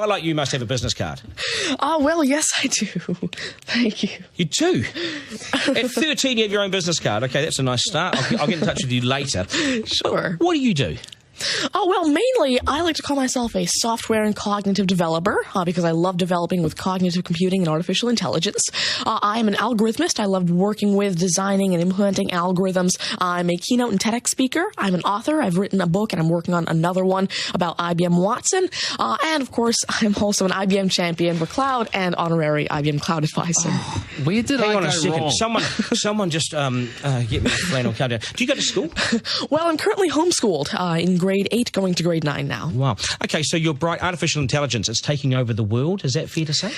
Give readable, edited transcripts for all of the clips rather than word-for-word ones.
I like you must have a business card. Well, yes, I do. Thank you. You do? At 13, you have your own business card. Okay, that's a nice start. I'll get in touch with you later. Sure. What do you do? Oh, well, mainly, I like to call myself a software and cognitive developer because I love developing with cognitive computing and artificial intelligence. I am an algorithmist. I love working with, designing, and implementing algorithms. I'm a keynote and TEDx speaker. I'm an author. I've written a book, and I'm working on another one about IBM Watson. And, of course, I'm also an IBM champion for cloud and honorary IBM cloud advisor. Oh, where did Hang I on go a second. wrong? Someone just get me a flannel countdown. Do you go to school? Well, I'm currently homeschooled in grade 8, going to grade 9 now. Wow. Okay, so you're bright. Artificial intelligence is taking over the world. Is that fair to say?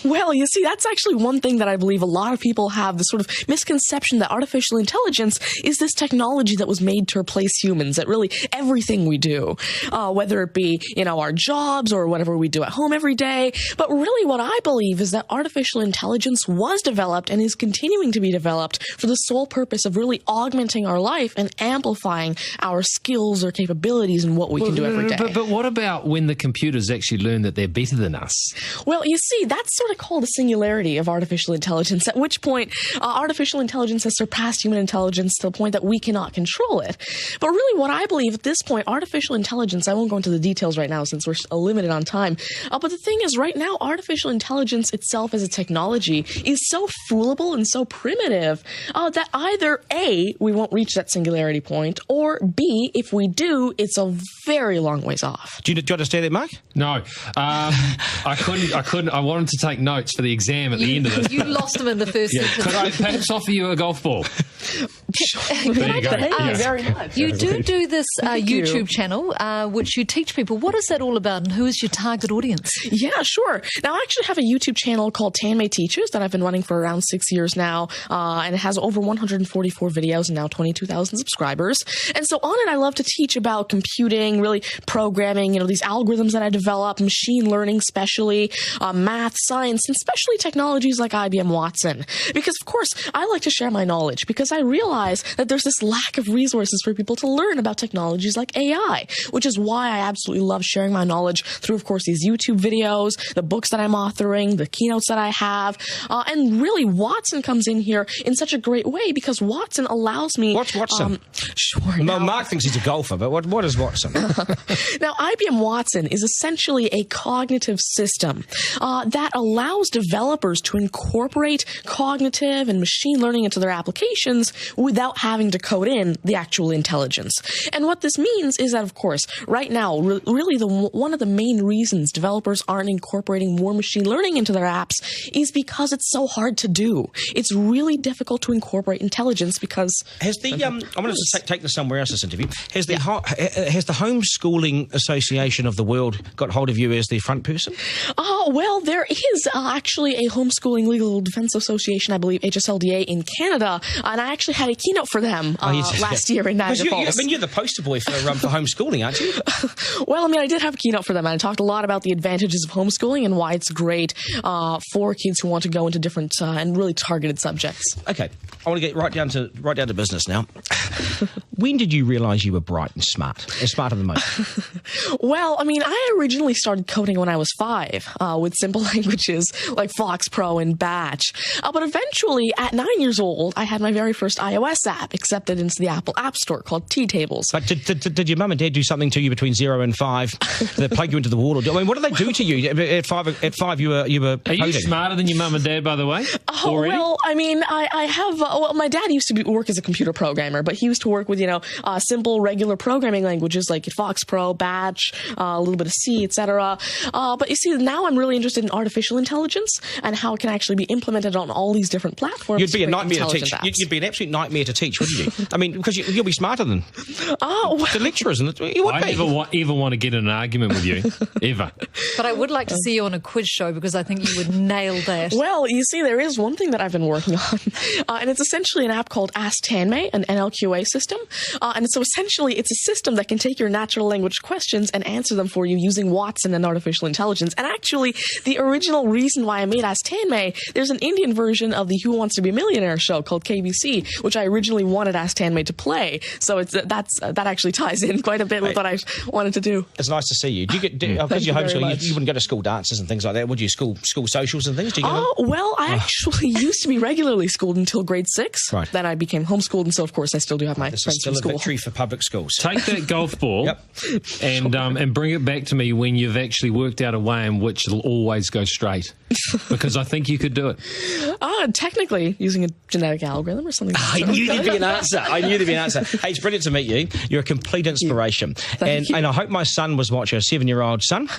Well, you see, that's actually one thing that I believe a lot of people have, the sort of misconception that artificial intelligence is this technology that was made to replace humans, that really everything we do, whether it be, our jobs or whatever we do at home every day. But really what I believe is that artificial intelligence was developed and is continuing to be developed for the sole purpose of really augmenting our life and amplifying our skills or capabilities and what we can do every day. But what about when the computers actually learn that they're better than us? Well, you see, that's sort of called a singularity of artificial intelligence, at which point artificial intelligence has surpassed human intelligence to the point that we cannot control it. But really what I believe at this point, artificial intelligence, I won't go into the details right now since we're limited on time, but the thing is right now, artificial intelligence itself as a technology is so foolable and so primitive that either A, we won't reach that singularity point, or B, if we do, it's a very long ways off. Do you understand that, Mark? No. I couldn't. I wanted to take notes for the exam at the end of it. You lost him in the first sentence. Could I perhaps offer you a golf ball? There you go. Thank you very much. You do this YouTube channel, which you teach people. What is that all about, and who is your target audience? Yeah, sure. Now, I actually have a YouTube channel called Tanmay Teaches that I've been running for around 6 years now, and it has over 144 videos and now 22,000 subscribers. And so on it, I love to teach about computing, really programming, these algorithms that I develop, machine learning especially, math, science, and especially technologies like IBM Watson. Because, of course, I like to share my knowledge because I realize that there's this lack of resources for people to learn about technologies like AI, which is why I absolutely love sharing my knowledge through, of course, these YouTube videos, the books that I'm authoring, the keynotes that I have, and really Watson comes in here in such a great way because Watson allows me... What's Watson? Sure. Mark thinks he's a golfer, but what is Watson? Now, IBM Watson is essentially a cognitive system that allows developers to incorporate cognitive and machine learning into their applications without having to code in the actual intelligence. And what this means is that, of course, right now, really one of the main reasons developers aren't incorporating more machine learning into their apps is because it's so hard to do. It's really difficult to incorporate intelligence because... Has the I wanted to take this somewhere else, this interview. Has the Homeschooling Association of the World got hold of you as the front person? Oh, well, there is actually a Homeschooling Legal Defense Association, I believe, HSLDA, in Canada, and I actually had a keynote for them last year in Niagara Falls. You're the poster boy for homeschooling, aren't you? Well, I did have a keynote for them, and I talked a lot about the advantages of homeschooling and why it's great for kids who want to go into different and really targeted subjects. Okay, I want to get right down to business now. When did you realise you were bright and smart, and smarter than most? Well, I originally started coding when I was 5 with simple languages like Fox Pro and Batch. But eventually, at 9 years old, I had my very first iOS app accepted into the Apple App Store called T-Tables. But did your mum and dad do something to you between 0 and 5 that plug you into the wall? What did they do to you at 5? At 5, you were coding. Are you smarter than your mum and dad, by the way? Oh, already? Well, I have... my dad used to work as a computer programmer, but he used to work with, simple, regular programming languages like Fox Pro, Batch, a little bit of C, etc. But you see, now I'm really interested in artificial intelligence and how it can actually be implemented on all these different platforms. You'd be a nightmare to teach. You'd be an absolute nightmare to teach, wouldn't you? Because you'll be smarter than the lecturers. You would I never even want to get in an argument with you, ever. But I would like to see you on a quiz show because I think you would nail that. Well, you see, there is one thing that I've been working on, and it's essentially an app called Ask Tanmay, an NLQA system. And so essentially, it's a system system that can take your natural language questions and answer them for you using Watson and artificial intelligence. And actually, the original reason why I made Ask Tanmay, there's an Indian version of the Who Wants to Be a Millionaire show called KBC, which I originally wanted Ask Tanmay to play. So that actually ties in quite a bit with what I wanted to do. It's nice to see you. Do you get because you're homeschooling? You wouldn't go to school dances and things like that, would you? School socials and things. Do you go? Oh well, I actually used to be regularly schooled until grade 6. Right. Then I became homeschooled, and so of course I still do have my This friends is still from a school. victory for public schools. Take that golf ball Yep. and bring it back to me when you've actually worked out a way in which it'll always go straight. Because I think you could do it. Technically, using a genetic algorithm or something. I knew there'd be an answer. Hey, it's brilliant to meet you. You're a complete inspiration. Thank you. And I hope my son was watching, a 7-year-old son.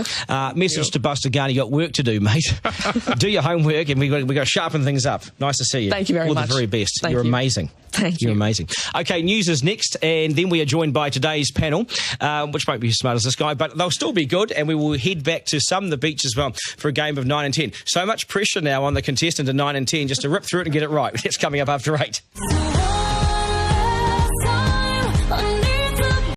Message to Buster Garner, you got work to do, mate. Do your homework, and we got to sharpen things up. Nice to see you. Thank you very much. much. All the very best. Thank You're you. amazing. Thank you. You're amazing. Okay, news is next, and then we are joined by today's panel, which won't be as smart as this guy, but they'll still be good, and we will head back to the beach as well for a game of 9 and 10. So much pressure now on the contestant in 9 and 10 just to rip through it and get it right. It's coming up after 8.